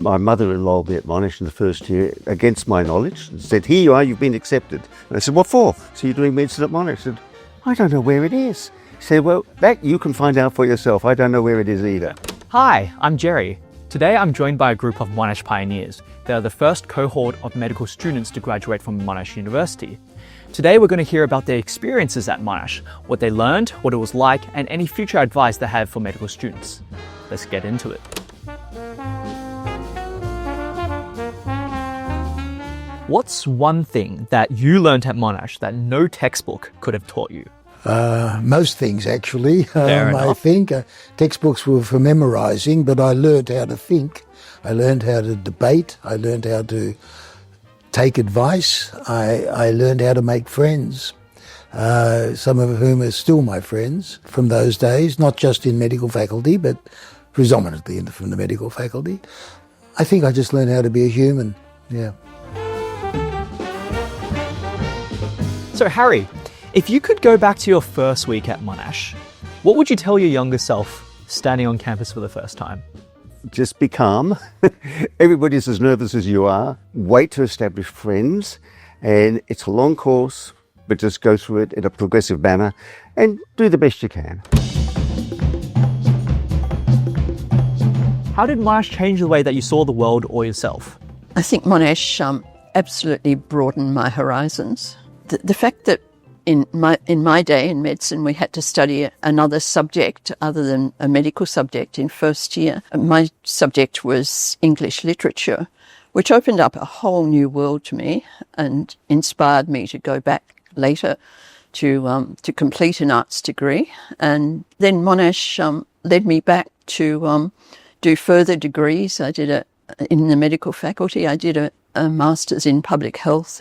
My mother enrolled me at Monash in the first year against my knowledge and said, here you are, you've been accepted. And I said, what for? So you're doing medicine at Monash? I said, I don't know where it is. He said, well, that you can find out for yourself. I don't know where it is either. Hi, I'm Jerry. Today I'm joined by a group of Monash Pioneers. They are the first cohort of medical students to graduate from Monash University. Today we're going to hear about their experiences at Monash, what they learned, what it was like, and any future advice they have for medical students. Let's get into it. What's one thing that you learned at Monash that no textbook could have taught you? Most things, actually. Fair enough. I think textbooks were for memorising, but I learned how to think. I learned how to debate. I learned how to take advice. I learned how to make friends, some of whom are still my friends from those days, not just in medical faculty, but predominantly from the medical faculty. I think I just learned how to be a human, yeah. So Harry, if you could go back to your first week at Monash, what would you tell your younger self standing on campus for the first time? Just be calm. Everybody's as nervous as you are. Wait to establish friends. And it's a long course, but just go through it in a progressive manner and do the best you can. How did Monash change the way that you saw the world or yourself? I think Monash absolutely broadened my horizons. The fact that in my day in medicine we had to study another subject other than a medical subject in first year. My subject was English literature, which opened up a whole new world to me and inspired me to go back later to complete an arts degree. And then Monash led me back to do further degrees. I did in the medical faculty, I did a master's in public health,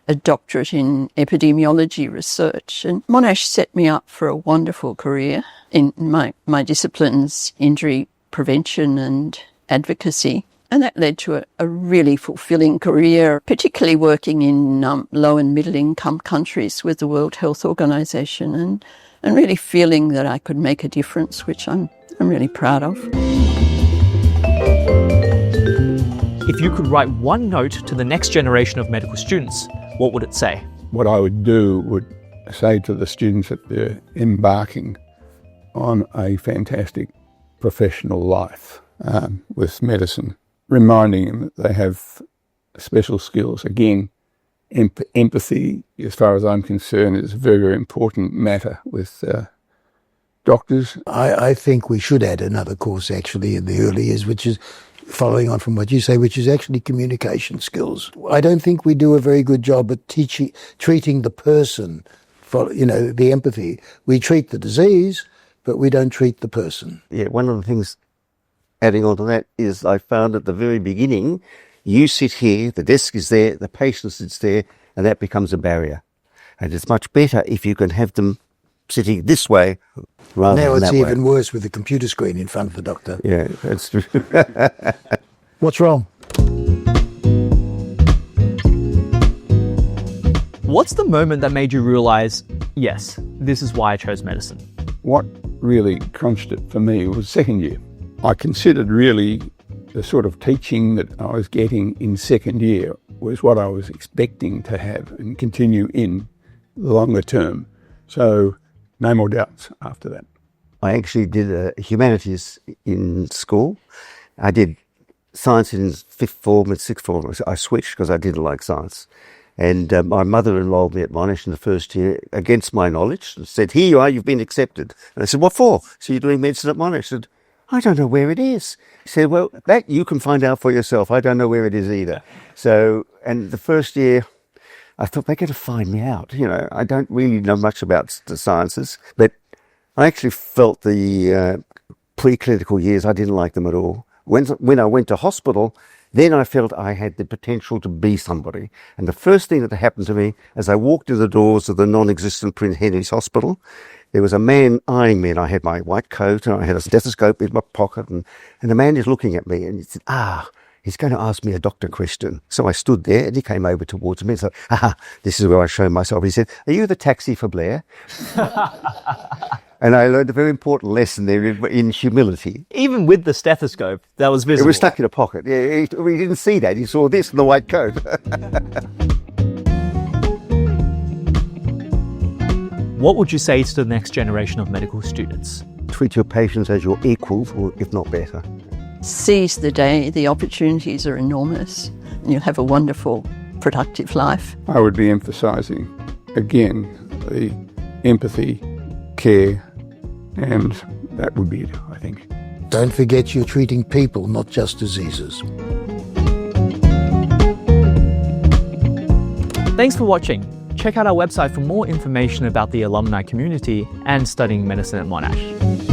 a doctorate in epidemiology research. And Monash set me up for a wonderful career in my disciplines, injury prevention and advocacy. And that led to a really fulfilling career, particularly working in low and middle income countries with the World Health Organization and really feeling that I could make a difference, which I'm really proud of. If you could write one note to the next generation of medical students, what would it say? What I would do would say to the students that they're embarking on a fantastic professional life with medicine, reminding them that they have special skills. Again, empathy, as far as I'm concerned, is a very, very important matter with doctors. I think we should add another course actually in the early years, which is following on from what you say, which is actually communication skills. I don't think we do a very good job at treating the person, the empathy. We treat the disease, but we don't treat the person. Yeah, one of the things adding on to that is I found at the very beginning, you sit here, the desk is there, the patient sits there, and that becomes a barrier. And it's much better if you can have them sitting this way rather now than that way. Now it's even worse with the computer screen in front of the doctor. Yeah, that's true. What's wrong? What's the moment that made you realize, yes, this is why I chose medicine? What really crunched it for me was second year. I considered really the sort of teaching that I was getting in second year was what I was expecting to have and continue in the longer term. So no more doubts after that. I actually did humanities in school. I did science in fifth form and sixth form. I switched because I didn't like science. And my mother enrolled me at Monash in the first year against my knowledge and said, here you are, you've been accepted. And I said, what for? So you're doing medicine at Monash? I said, I don't know where it is. He said, well, that you can find out for yourself. I don't know where it is either. So, and the first year, I thought they're going to find me out. I don't really know much about the sciences, but I actually felt the preclinical years, I didn't like them at all. When I went to hospital, then I felt I had the potential to be somebody. And the first thing that happened to me, as I walked in the doors of the non-existent Prince Henry's Hospital, there was a man eyeing me, and I had my white coat, and I had a stethoscope in my pocket, and the man is looking at me, and he said, he's going to ask me a doctor question. So I stood there and he came over towards me and said, this is where I show myself. He said, are you the taxi for Blair? And I learned a very important lesson there in humility. Even with the stethoscope, that was visible. It was stuck in a pocket. Yeah, he didn't see that. He saw this in the white coat. What would you say to the next generation of medical students? Treat your patients as your equals, or if not better. Seize the day. The opportunities are enormous, and you'll have a wonderful, productive life. I would be emphasising, again, the empathy, care, and that would be it, I think. Don't forget you're treating people, not just diseases. Thanks for watching. Check out our website for more information about the alumni community and studying medicine at Monash.